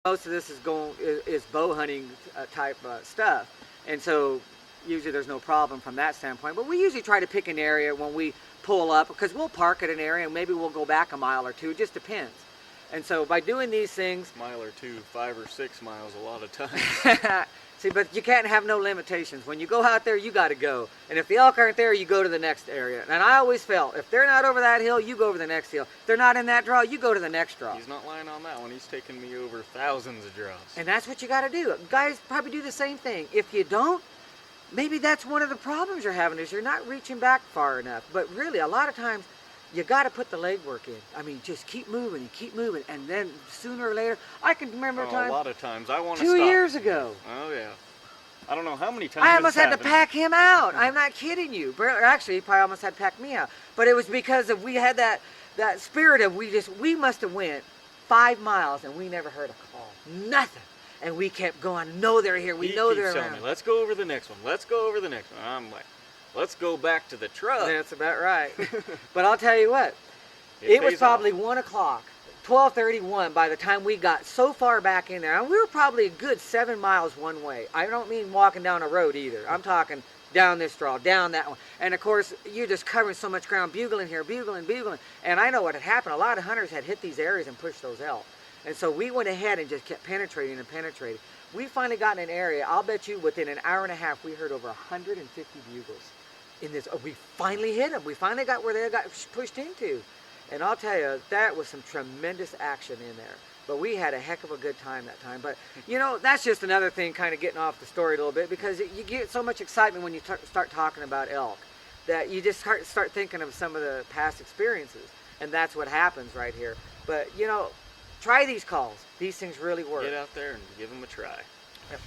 Most of this is bow hunting type stuff, and so usually there's no problem from that standpoint. But we usually try to pick an area when we pull up, because we'll park at an area and maybe we'll go back a mile or two. It just depends. And so by doing these things, mile or two, 5 or 6 miles a lot of times. see, but you can't have no limitations. When you go out there, you got to go. And if the elk aren't there, you go to the next area. And I always felt, if they're not over that hill, you go over the next hill. If they're not in that draw, you go to the next draw. He's not lying on that one. He's taken me over thousands of draws. And that's what you got to do. Guys probably do the same thing. If you don't, maybe that's one of the problems you're having, is you're not reaching back far enough. But really, a lot of times, you got to put the legwork in. I mean, just keep moving and keep moving, and then sooner or later, I can remember a time. A lot of times, I want to stop. 2 years ago. Oh yeah. I don't know how many times. I almost had to pack him out. I'm not kidding you. Actually, he probably almost had to pack me out. But it was because of we had that spirit of we must have went 5 miles and we never heard a call, nothing, and we kept going. No, they're here. We know they're around. Me, let's go over the next one. Let's go over the next one. I'm like, let's go back to the truck. That's about right. But I'll tell you what, it was probably 1 o'clock, 12:31 by the time we got so far back in there. And we were probably a good 7 miles one way. I don't mean walking down a road either. I'm talking down this draw, down that one. And of course, you're just covering so much ground, bugling here, bugling. And I know what had happened. A lot of hunters had hit these areas and pushed those elk. And so we went ahead and just kept penetrating and penetrating. We finally got in an area, I'll bet you within an hour and a half, we heard over 150 bugles. In this, we finally hit them. We finally got where they got pushed into. And I'll tell you, that was some tremendous action in there. But we had a heck of a good time that time. But, you know, that's just another thing, kind of getting off the story a little bit, because you get so much excitement when you start talking about elk that you just start thinking of some of the past experiences. And that's what happens right here. But, you know, try these calls. These things really work. Get out there and give them a try. Yep.